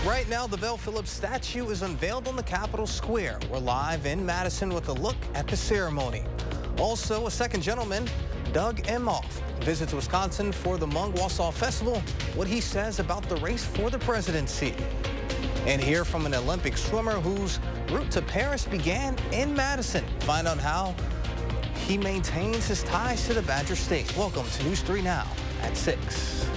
Right now, the Vel Phillips statue is unveiled on the Capitol Square. We're live in Madison with a look at the ceremony. Also, a second gentleman, Doug Emhoff, visits Wisconsin for the Wausau Festival. What he says about the race for the presidency. And hear from an Olympic swimmer whose route to Paris began in Madison. Find out how he maintains his ties to the Badger State. Welcome to News 3 Now at 6.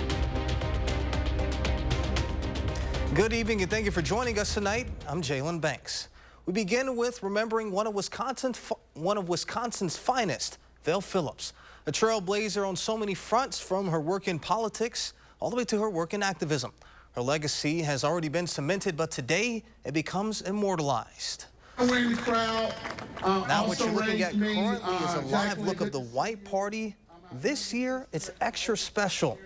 Good evening and thank you for joining us tonight. I'm Jalen Banks. We begin with remembering one of Wisconsin's finest, Vel Phillips, a trailblazer on so many fronts, from her work in politics all the way to her work in activism. Her legacy has already been cemented, but today it becomes immortalized. Now What you're looking at currently is a live look of the White Party. This year, it's extra special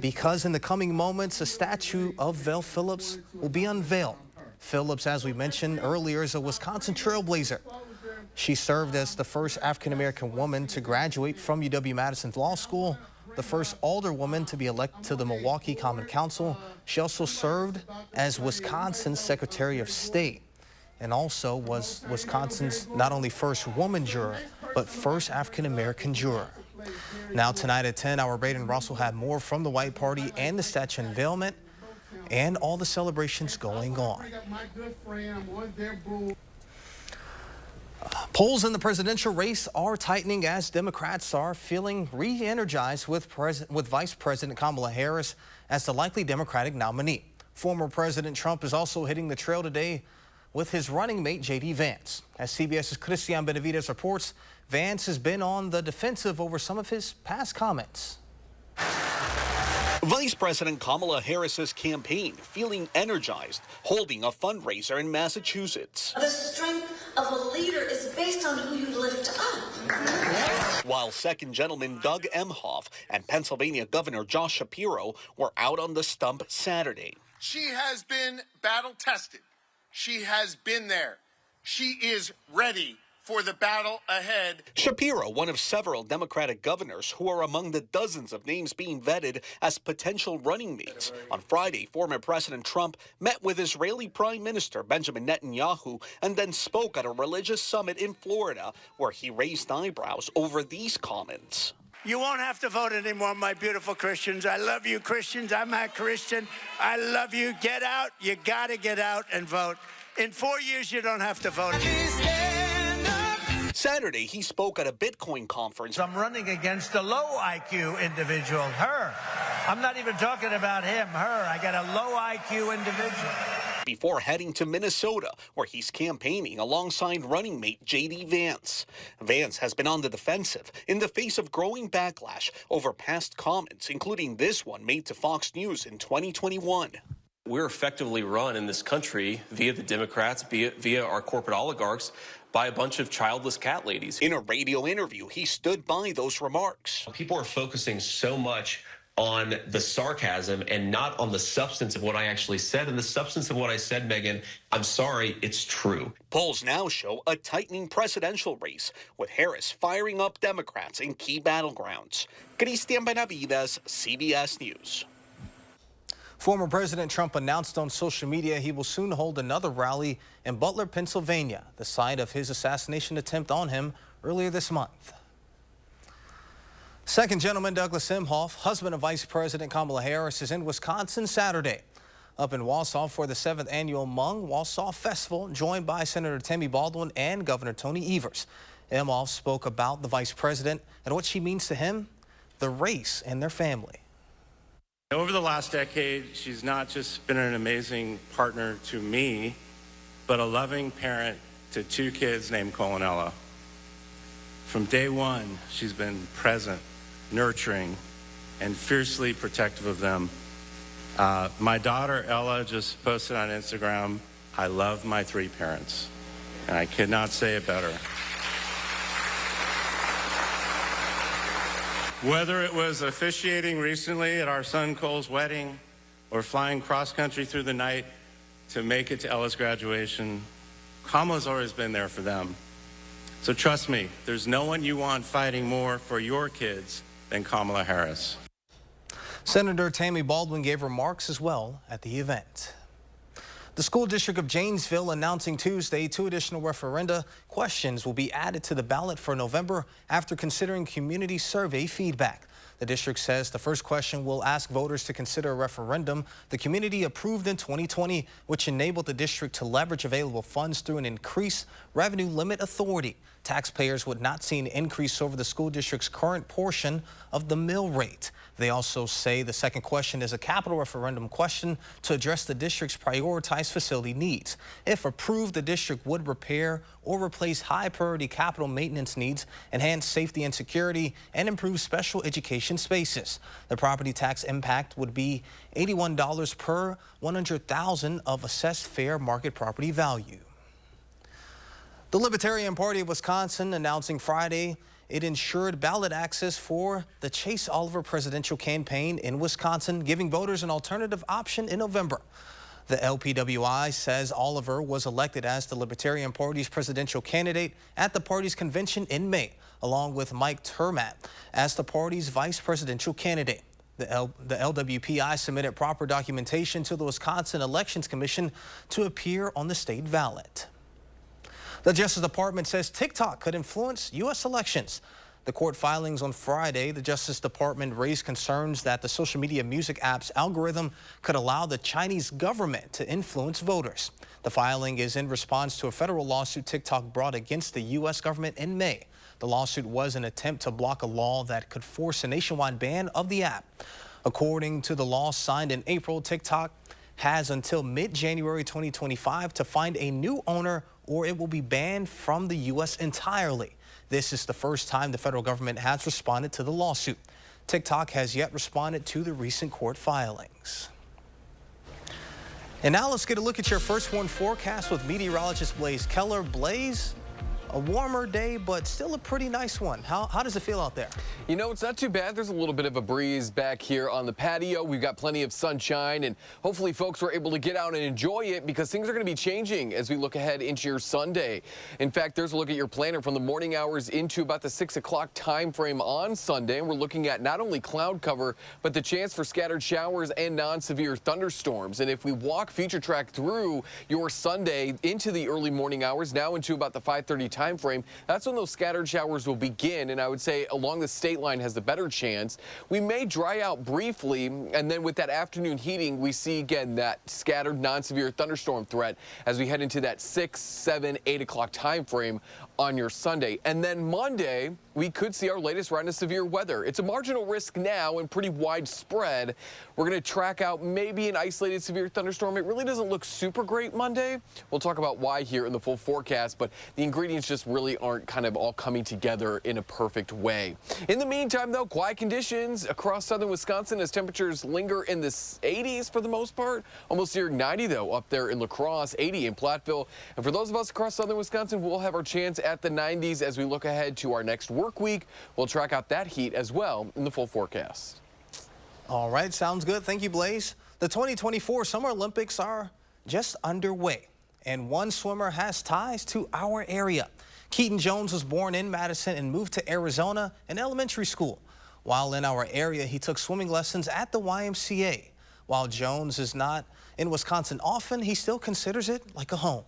because in the coming moments, a statue of Vel Phillips will be unveiled. Phillips, as we mentioned earlier, is a Wisconsin trailblazer. She served as the first African-American woman to graduate from UW-Madison's law school, the first older woman to be elected to the Milwaukee Common Council. She also served as Wisconsin's Secretary of State and also was Wisconsin's not only first woman juror, but first African-American juror. Now tonight at 10, our Braden Ross will have more from the White Party and the statue unveilment and all the celebrations going on. Polls in the presidential race are tightening as Democrats are feeling re-energized with Vice President Kamala Harris as the likely Democratic nominee. Former President Trump is also hitting the trail today with his running mate, J.D. Vance. As CBS's Christian Benavides reports, Vance has been on the defensive over some of his past comments. Vice President Kamala Harris's campaign feeling energized, holding a fundraiser in Massachusetts. The strength of a leader is based on who you lift up. While second gentleman Doug Emhoff and Pennsylvania Governor Josh Shapiro were out on the stump Saturday. She has been battle tested. She has been there. She is ready for the battle ahead. Shapiro, one of several Democratic governors who are among the dozens of names being vetted as potential running mates. On Friday, former President Trump met with Israeli Prime Minister Benjamin Netanyahu and then spoke at a religious summit in Florida where he raised eyebrows over these comments. You won't have to vote anymore, my beautiful Christians. I love you, Christians. I'm a Christian. I love you. Get out. You got to get out and vote. In 4 years, you don't have to vote. Saturday, he spoke at a Bitcoin conference. I'm running against a low IQ individual, her. I'm not even talking about him, her. I got a low IQ individual. Before heading to Minnesota, where he's campaigning alongside running mate J.D. Vance. Vance has been on the defensive in the face of growing backlash over past comments, including this one made to Fox News in 2021. We're effectively run in this country via the Democrats, via our corporate oligarchs, by a bunch of childless cat ladies. In a radio interview, he stood by those remarks. People are focusing so much on the sarcasm and not on the substance of what I actually said. And the substance of what I said, Megan, I'm sorry, it's true. Polls now show a tightening presidential race, with Harris firing up Democrats in key battlegrounds. Christian Benavides, CBS News. Former President Trump announced on social media he will soon hold another rally in Butler, Pennsylvania, the site of his assassination attempt on him earlier this month. Second gentleman Douglas Emhoff, husband of Vice President Kamala Harris, is in Wisconsin Saturday, up in Wausau for the 7th annual Wausau Festival, joined by Senator Tammy Baldwin and Governor Tony Evers. Emhoff spoke about the vice president and what she means to him, the race, and their family. Over the last decade, she's not just been an amazing partner to me, but a loving parent to 2 kids named Cole and Ella. From day one, she's been present, nurturing, and fiercely protective of them. My daughter, Ella, just posted on Instagram, "I love my 3 parents," and I could not say it better. Whether it was officiating recently at our son Cole's wedding or flying cross-country through the night to make it to Ella's graduation, Kamala's always been there for them. So trust me, there's no one you want fighting more for your kids than Kamala Harris. Senator Tammy Baldwin gave remarks as well at the event. The school district of Janesville announcing Tuesday 2 additional referenda questions will be added to the ballot for November after considering community survey feedback. The district says the first question will ask voters to consider a referendum the community approved in 2020, which enabled the district to leverage available funds through an increased revenue limit authority. Taxpayers would not see an increase over the school district's current portion of the mill rate. They also say the second question is a capital referendum question to address the district's prioritized facility needs. If approved, the district would repair or replace high priority capital maintenance needs, enhance safety and security, and improve special education spaces. The property tax impact would be $81 per 100,000 of assessed fair market property value. The Libertarian Party of Wisconsin announcing Friday it ensured ballot access for the Chase Oliver presidential campaign in Wisconsin, giving voters an alternative option in November. The LPWI says Oliver was elected as the Libertarian Party's presidential candidate at the party's convention in May, along with Mike Termat as the party's vice presidential candidate. The LWPI submitted proper documentation to the Wisconsin Elections Commission to appear on the state ballot. The Justice Department says TikTok could influence U.S. elections. The court filings on Friday, the Justice Department raised concerns that the social media music app's algorithm could allow the Chinese government to influence voters. The filing is in response to a federal lawsuit TikTok brought against the U.S. government in May. The lawsuit was an attempt to block a law that could force a nationwide ban of the app. According to the law signed in April, TikTok has until mid-January 2025 to find a new owner or it will be banned from the U.S. entirely. This is the first time the federal government has responded to the lawsuit. TikTok has yet responded to the recent court filings. And now let's get a look at your first one forecast with meteorologist Blaze Keller. Blaze, a warmer day, but still a pretty nice one. How does it feel out there? You know, it's not too bad. There's a little bit of a breeze back here on the patio. We've got plenty of sunshine, and hopefully folks were able to get out and enjoy it because things are going to be changing as we look ahead into your Sunday. In fact, there's a look at your planner from the morning hours into about the 6 o'clock time frame on Sunday. And we're looking at not only cloud cover, but the chance for scattered showers and non-severe thunderstorms. And if we walk future track through your Sunday into the early morning hours, now into about the 5:30 time frame, that's when those scattered showers will begin, and I would say along the state line has the better chance. We may dry out briefly, and then with that afternoon heating, we see again that scattered non-severe thunderstorm threat as we head into that 6, 7, 8 o'clock time frame on your Sunday. And then Monday, we could see our latest round of severe weather. It's a marginal risk now and pretty widespread. We're going to track out maybe an isolated severe thunderstorm. It really doesn't look super great Monday. We'll talk about why here in the full forecast, but the ingredients just really aren't kind of all coming together in a perfect way. In the meantime, though, quiet conditions across southern Wisconsin as temperatures linger in the 80s for the most part. Almost near 90, though, up there in La Crosse, 80 in Platteville. And for those of us across southern Wisconsin, we'll have our chance at the 90s as we look ahead to our next work week. We'll track out that heat as well in the full forecast. All right, sounds good. Thank you, Blaze. The 2024 Summer Olympics are just underway, and one swimmer has ties to our area. Keaton Jones was born in Madison and moved to Arizona in elementary school. While in our area, he took swimming lessons at the YMCA. While Jones is not in Wisconsin often, he still considers it like a home.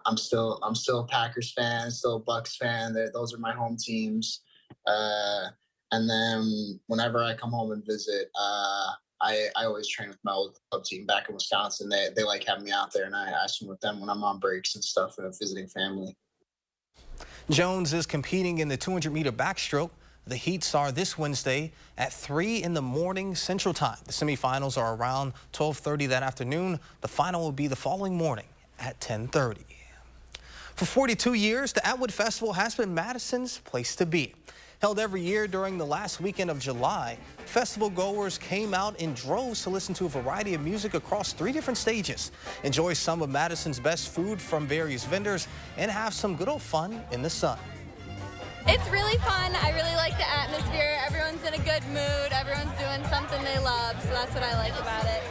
I'm still a Packers fan, still a Bucks fan. Those are my home teams. And then whenever I come home and visit, I always train with my old club team back in Wisconsin. They like having me out there, and I swim with them when I'm on breaks and stuff and visiting family. Jones is competing in the 200-meter backstroke. The heats are this Wednesday at 3 in the morning Central Time. The semifinals are around 12:30 that afternoon. The final will be the following morning at 10:30. For 42 years, the Atwood Festival has been Madison's place to be. Held every year during the last weekend of July, festival goers came out in droves to listen to a variety of music across 3 different stages, enjoy some of Madison's best food from various vendors, and have some good old fun in the sun. It's really fun. I really like the atmosphere. Everyone's in a good mood. Everyone's doing something they love, so that's what I like about it.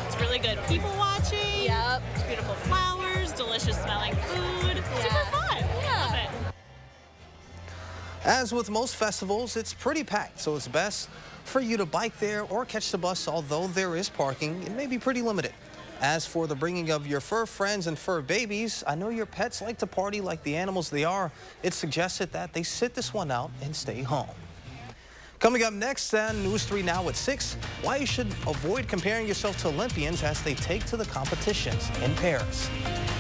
It's really good people watching. Yep. Beautiful flowers, delicious smelling food. Super fun. Yeah. Love it. As with most festivals, it's pretty packed, so it's best for you to bike there or catch the bus, although there is parking. It may be pretty limited. As for the bringing of your fur friends and fur babies, I know your pets like to party like the animals they are. It's suggested that they sit this one out and stay home. Coming up next on News 3 Now at 6, why you should avoid comparing yourself to Olympians as they take to the competitions in Paris.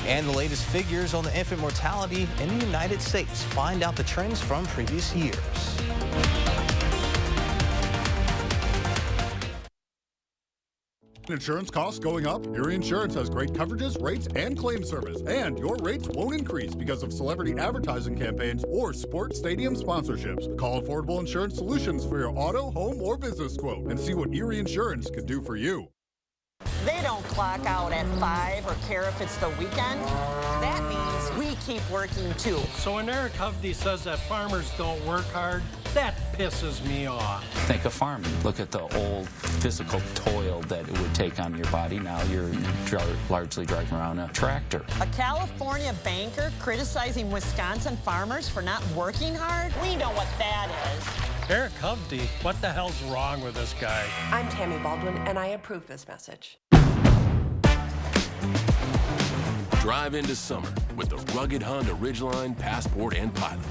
And the latest figures on the infant mortality in the United States. Find out the trends from previous years. Insurance costs going up? Erie Insurance has great coverages, rates, and claim service. And your rates won't increase because of celebrity advertising campaigns or sports stadium sponsorships. Call Affordable Insurance Solutions for your auto, home, or business quote and see what Erie Insurance could do for you. They don't clock out at 5 or care if it's the weekend. That means we keep working too. So when Eric Hovde says that farmers don't work hard, that pisses me off. Think of farming. Look at the old physical toil that it would take on your body. Now you're largely driving around a tractor. A California banker criticizing Wisconsin farmers for not working hard? We know what that is. Eric Hovde, what the hell's wrong with this guy? I'm Tammy Baldwin, and I approve this message. Drive into summer with the rugged Honda Ridgeline, Passport, and Pilot.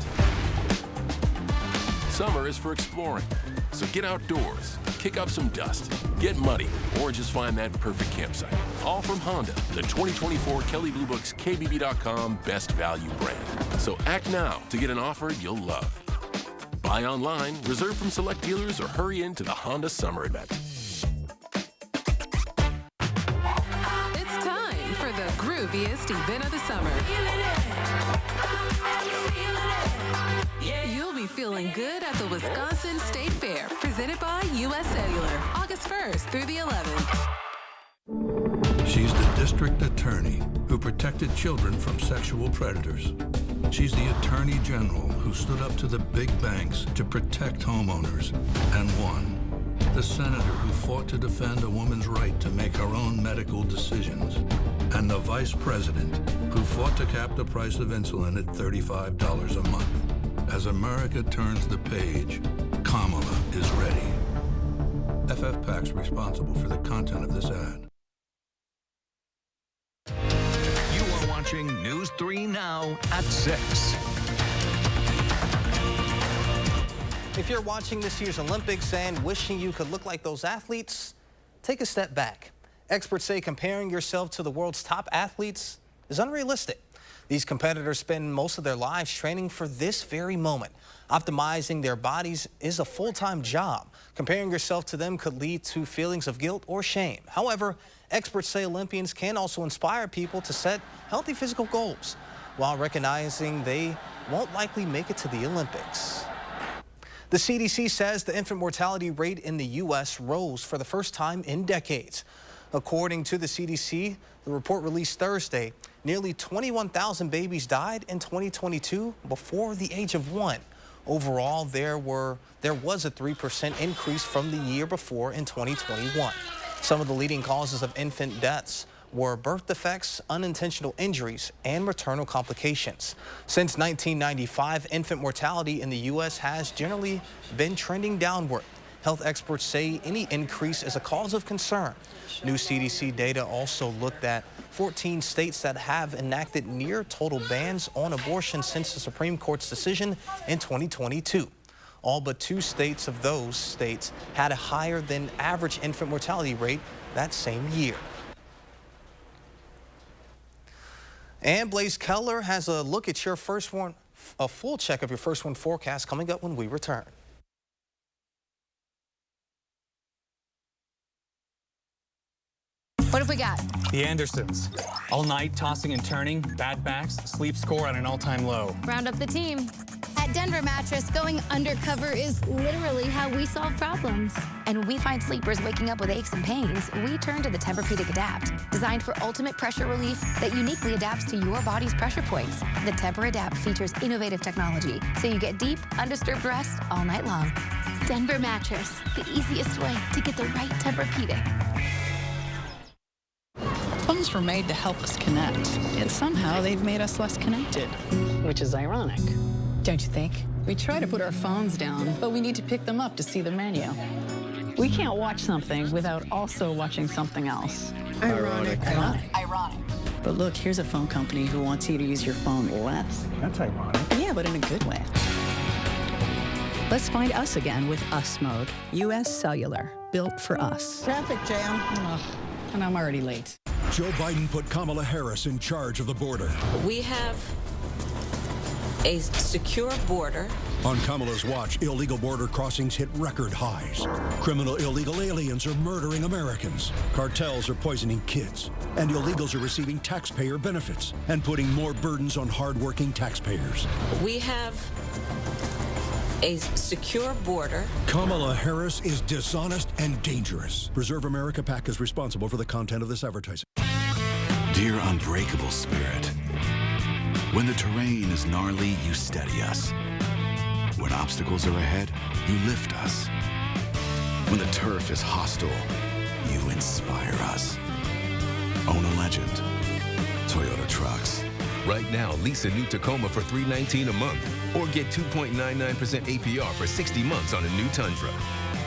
Summer is for exploring, so get outdoors, kick up some dust, get muddy, or just find that perfect campsite. All from Honda, the 2024 Kelley Blue Book's KBB.com Best Value brand. So act now to get an offer you'll love. Buy online, reserve from select dealers, or hurry into the Honda Summer Event. It's time for the grooviest event of the summer. You'll be feeling good at the Wisconsin State Fair, presented by U.S. Cellular, August 1st through the 11th. She's the district attorney who protected children from sexual predators. She's the attorney general who stood up to the big banks to protect homeowners and won. The senator who fought to defend a woman's right to make her own medical decisions. And the vice president who fought to cap the price of insulin at $35 a month. As America turns the page, Kamala is ready. FF PAC's responsible for the content of this ad. You are watching News 3 Now at 6. If you're watching this year's Olympics and wishing you could look like those athletes, take a step back. Experts say comparing yourself to the world's top athletes is unrealistic. These competitors spend most of their lives training for this very moment. Optimizing their bodies is a full-time job. Comparing yourself to them could lead to feelings of guilt or shame. However, experts say Olympians can also inspire people to set healthy physical goals while recognizing they won't likely make it to the Olympics. The CDC says the infant mortality rate in the U.S. rose for the first time in decades. According to the CDC, the report released Thursday, nearly 21,000 babies died in 2022 before the age of 1. Overall, there was a 3% increase from the year before in 2021. Some of the leading causes of infant deaths were birth defects, unintentional injuries, and maternal complications. Since 1995, infant mortality in the U.S. has generally been trending downward. Health experts say any increase is a cause of concern. New CDC data also looked at 14 states that have enacted near total bans on abortion since the Supreme Court's decision in 2022. All but 2 states of those states had a higher than average infant mortality rate that same year. And Blaze Keller has a look at your first one, a full check of your first one forecast coming up when we return. What have we got? The Andersons. All night tossing and turning, bad backs, sleep score at an all-time low. Round up the team. At Denver Mattress, going undercover is literally how we solve problems. And when we find sleepers waking up with aches and pains, we turn to the Tempur-Pedic Adapt, designed for ultimate pressure relief that uniquely adapts to your body's pressure points. The Tempur-Adapt features innovative technology, so you get deep, undisturbed rest all night long. Denver Mattress, the easiest way to get the right Tempur-Pedic. Phones were made to help us connect, yet somehow they've made us less connected. Which is ironic, don't you think? We try to put our phones down, but we need to pick them up to see the menu. We can't watch something without also watching something else. Ironic. Ironic. But look, here's a phone company who wants you to use your phone less. That's ironic. Yeah, but in a good way. Let's find us again with Us Mode. U.S. Cellular, built for us. Traffic jam. And I'm already late. Joe Biden put Kamala Harris in charge of the border. We have a secure border. On Kamala's watch, illegal border crossings hit record highs. Criminal illegal aliens are murdering Americans. Cartels are poisoning kids. And illegals are receiving taxpayer benefits and putting more burdens on hardworking taxpayers. We have a secure border. Kamala Harris is dishonest and dangerous. Preserve America PAC is responsible for the content of this advertising. Dear unbreakable spirit, when the terrain is gnarly, you steady us. When obstacles are ahead, you lift us. When the turf is hostile, you inspire us. Own a legend. Toyota Trucks. Right now, lease a new Tacoma for $319 a month or get 2.99% APR for 60 months on a new Tundra.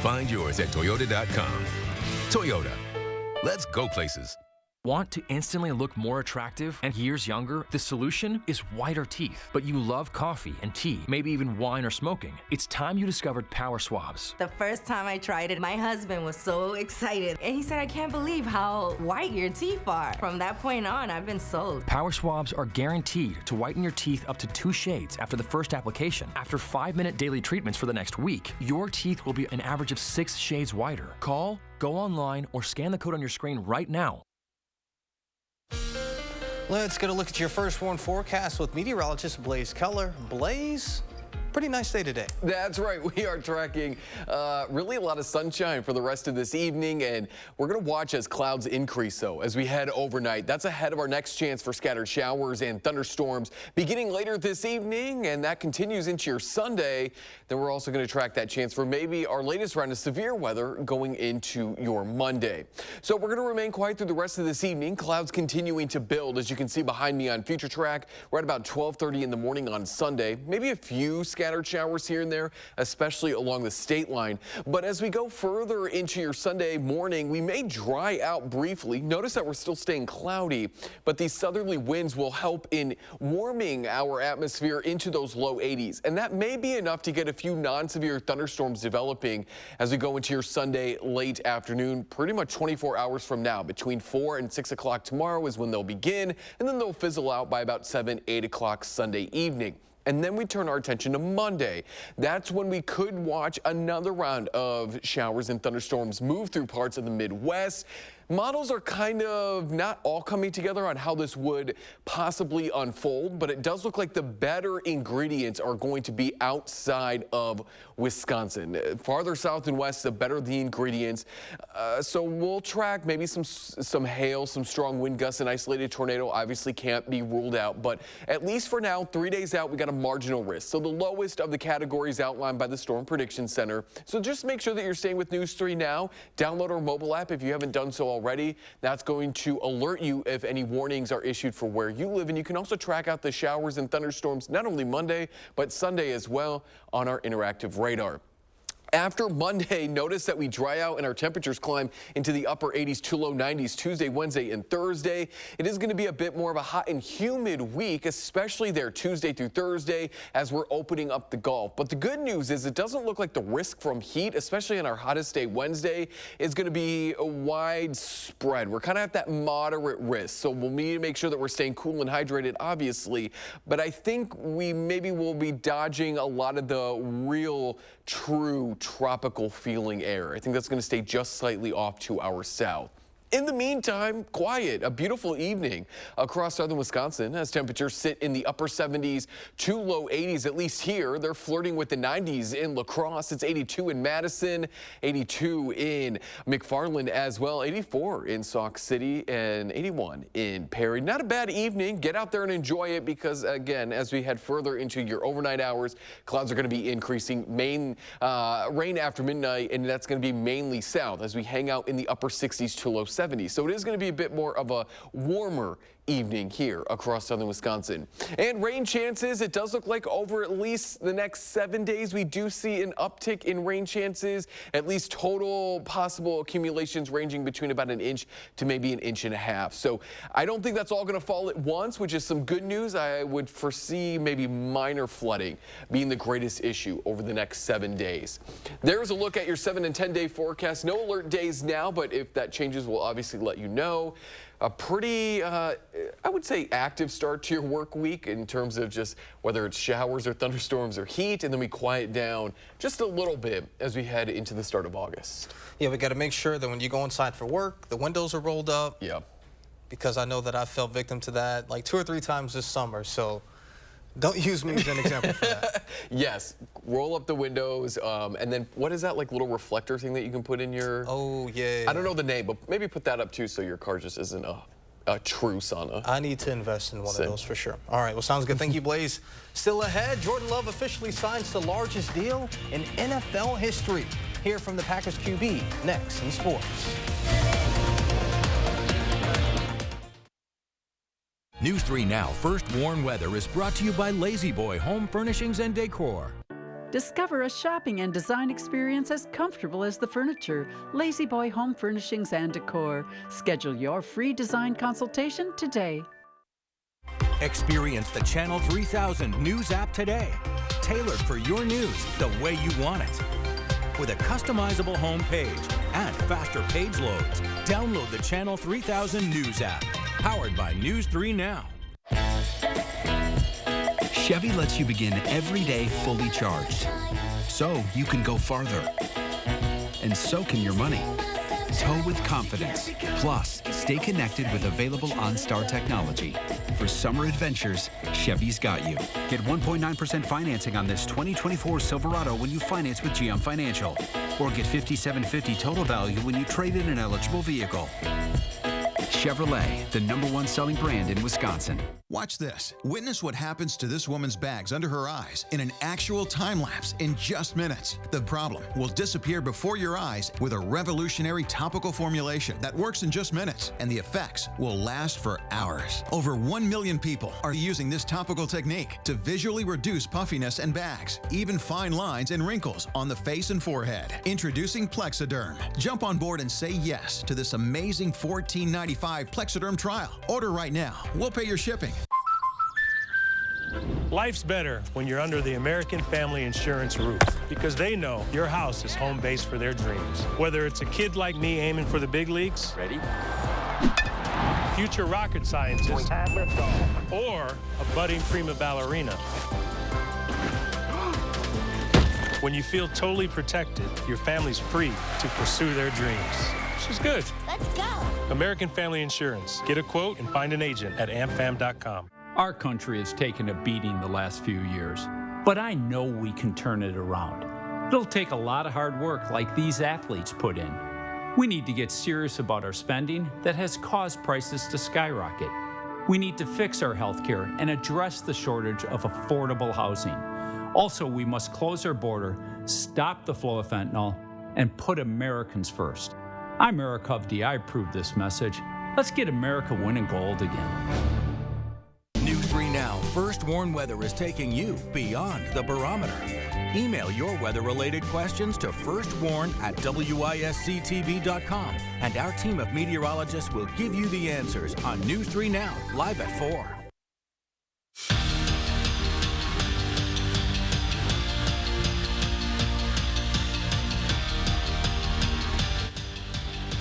Find yours at Toyota.com. Toyota. Let's go places. Want to instantly look more attractive and years younger? The solution is whiter teeth. But you love coffee and tea, maybe even wine or smoking. It's time you discovered Power Swabs. The first time I tried it, my husband was so excited. And he said, I can't believe how white your teeth are. From that point on, I've been sold. Power Swabs are guaranteed to whiten your teeth up to 2 shades after the first application. After 5-minute daily treatments for the next week, your teeth will be an average of 6 shades whiter. Call, go online, or scan the code on your screen right now. Let's get a look at your first warn forecast with meteorologist Blaze Keller. Blaze, pretty nice day today. That's right. We are tracking really a lot of sunshine for the rest of this evening, and we're going to watch as clouds increase, though, as we head overnight. That's ahead of our next chance for scattered showers and thunderstorms beginning later this evening, and that continues into your Sunday. Then we're also going to track that chance for maybe our latest round of severe weather going into your Monday. So we're going to remain quiet through the rest of this evening. Clouds continuing to build, as you can see behind me on Future Track. We're at about 12:30 in the morning on Sunday. Maybe a few scattered showers here and there, especially along the state line. But as we go further into your Sunday morning, we may dry out briefly. Notice that we're still staying cloudy, but these southerly winds will help in warming our atmosphere into those low 80s. And that may be enough to get a few non-severe thunderstorms developing as we go into your Sunday late afternoon, pretty much 24 hours from now. Between 4 and 6 o'clock tomorrow is when they'll begin, and then they'll fizzle out by about 7, 8 o'clock Sunday evening. And then we turn our attention to Monday. That's when we could watch another round of showers and thunderstorms move through parts of the Midwest. Models are kind of not all coming together on how this would possibly unfold, but it does look like the better ingredients are going to be outside of Wisconsin. Farther south and west, the better the ingredients. So we'll track maybe some hail, some strong wind gusts, and isolated tornado obviously can't be ruled out. But at least for now, 3 days out, we got a marginal risk. So the lowest of the categories outlined by the Storm Prediction Center. So just make sure that you're staying with News 3 now. Download our mobile app if you haven't done so already. That's going to alert you if any warnings are issued for where you live. And you can also track out the showers and thunderstorms not only Monday, but Sunday as well on our interactive radar. After Monday, notice that we dry out and our temperatures climb into the upper 80s to low 90s Tuesday, Wednesday, and Thursday. It is going to be a bit more of a hot and humid week, especially there Tuesday through Thursday as we're opening up the Gulf. But the good news is it doesn't look like the risk from heat, especially on our hottest day Wednesday, is going to be widespread. We're kind of at that moderate risk, so we'll need to make sure that we're staying cool and hydrated, obviously. But I think we maybe will be dodging a lot of the real, true tropical feeling air. I think that's going to stay just slightly off to our south. In the meantime, quiet, a beautiful evening across southern Wisconsin as temperatures sit in the upper 70s to low 80s, at least here. They're flirting with the 90s in La Crosse. It's 82 in Madison, 82 in McFarland as well, 84 in Sauk City, and 81 in Perry. Not a bad evening. Get out there and enjoy it because, again, as we head further into your overnight hours, clouds are going to be increasing. Rain after midnight, and that's going to be mainly south as we hang out in the upper 60s to low 70s. So it is going to be a bit more of a warmer evening here across southern Wisconsin. And rain chances, it does look like over at least the next 7 days, we do see an uptick in rain chances, at least total possible accumulations ranging between about 1 inch to maybe 1.5 inches. So I don't think that's all going to fall at once, which is some good news. I would foresee maybe minor flooding being the greatest issue over the next 7 days. There's a look at your 7 and 10 day forecast. No alert days now, but if that changes, we'll obviously let you know. A pretty, I would say, active start to your work week in terms of just whether it's showers or thunderstorms or heat, and then we quiet down just a little bit as we head into the start of August. Yeah, we got to make sure that when you go inside for work, the windows are rolled up. Yeah. Because I know that I fell victim to that like 2 or 3 times this summer, so don't use me as an example for that. Yes, roll up the windows, and then what is that, like little reflector thing that you can put in your... Oh, yeah. I don't know the name, but maybe put that up too so your car just isn't a true sauna. I need to invest in one of those for sure. All right, well, sounds good. Thank you, Blaze. Still ahead, Jordan Love officially signs the largest deal in NFL history. Hear from the Packers QB next in sports. News 3 Now First Warn Weather is brought to you by Lazy Boy Home Furnishings and Decor. Discover a shopping and design experience as comfortable as the furniture. Lazy Boy Home Furnishings and Decor. Schedule your free design consultation today. Experience the Channel 3000 News app today. Tailored for your news the way you want it. With a customizable home page and faster page loads. Download the Channel 3000 News app. Powered by News 3 Now. Chevy lets you begin every day fully charged, so you can go farther. And so can your money. Tow with confidence. Plus, stay connected with available OnStar technology. For summer adventures, Chevy's got you. Get 1.9% financing on this 2024 Silverado when you finance with GM Financial. Or get $5,750 total value when you trade in an eligible vehicle. Chevrolet, the #1 selling brand in Wisconsin. Watch this. Witness what happens to this woman's bags under her eyes in an actual time lapse in just minutes. The problem will disappear before your eyes with a revolutionary topical formulation that works in just minutes, and the effects will last for hours. Over 1 million people are using this topical technique to visually reduce puffiness and bags, even fine lines and wrinkles on the face and forehead. Introducing Plexiderm. Jump on board and say yes to this amazing $14.95 Plexiderm trial. Order right now. We'll pay your shipping. Life's better when you're under the American Family Insurance roof because they know your house is home base for their dreams. Whether it's a kid like me aiming for the big leagues, ready? Future rocket scientist, or a budding prima ballerina. When you feel totally protected, your family's free to pursue their dreams. Which is good. Let's go. American Family Insurance. Get a quote and find an agent at amfam.com. Our country has taken a beating the last few years, but I know we can turn it around. It'll take a lot of hard work like these athletes put in. We need to get serious about our spending that has caused prices to skyrocket. We need to fix our healthcare and address the shortage of affordable housing. Also, we must close our border, stop the flow of fentanyl, and put Americans first. I'm Eric Hovde. I approve this message. Let's get America winning gold again. News 3 Now First Warn Weather is taking you beyond the barometer. Email your weather-related questions to firstwarn@wisctv.com, and our team of meteorologists will give you the answers on News 3 Now, live at 4.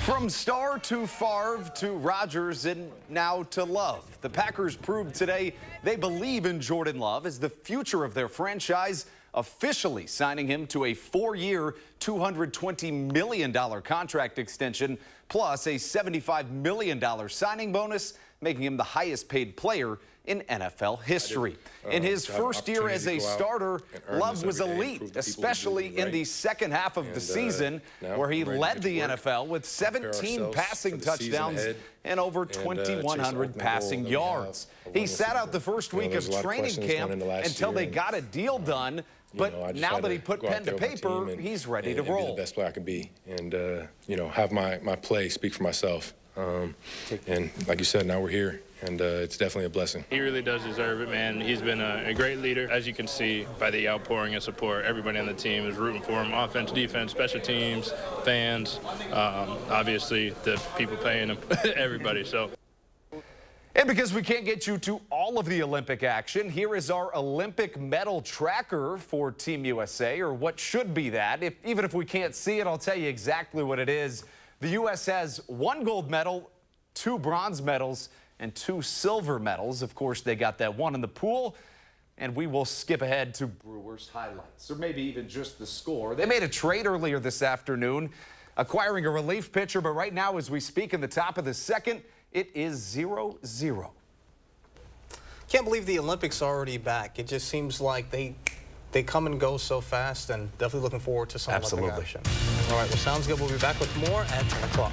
From Star to Favre to Rodgers and now to Love. The Packers proved today they believe in Jordan Love as the future of their franchise, officially signing him to a 4-year, $220 million contract extension, plus a $75 million signing bonus, making him the highest paid player in NFL history. In his first year as a starter, Love was elite, especially in the second half of the season, where he led the NFL with 17 passing touchdowns and over 2,100 passing yards. He sat out the first week of training camp until they got a deal done. But now that he put pen to paper, he's ready to roll. Be the best player I can be, and have my play speak for myself. And like you said, now we're here, and it's definitely a blessing. He really does deserve it, man. He's been a great leader. As you can see by the outpouring of support, everybody on the team is rooting for him. Offense, defense, special teams, fans, obviously the people paying him, everybody. So. And because we can't get you to all of the Olympic action, here is our Olympic medal tracker for Team USA, or what should be that. Even if we can't see it, I'll tell you exactly what it is. The U.S. has 1 gold medal, 2 bronze medals, and 2 silver medals. Of course, they got that 1 in the pool. And we will skip ahead to Brewers highlights, or maybe even just the score. They made a trade earlier this afternoon, acquiring a relief pitcher, but right now, as we speak in the top of the second, it is 0-0. Can't believe the Olympics are already back. It just seems like they come and go so fast, and definitely looking forward to some Olympic action. All right, well, sounds good. We'll be back with more at 10 o'clock.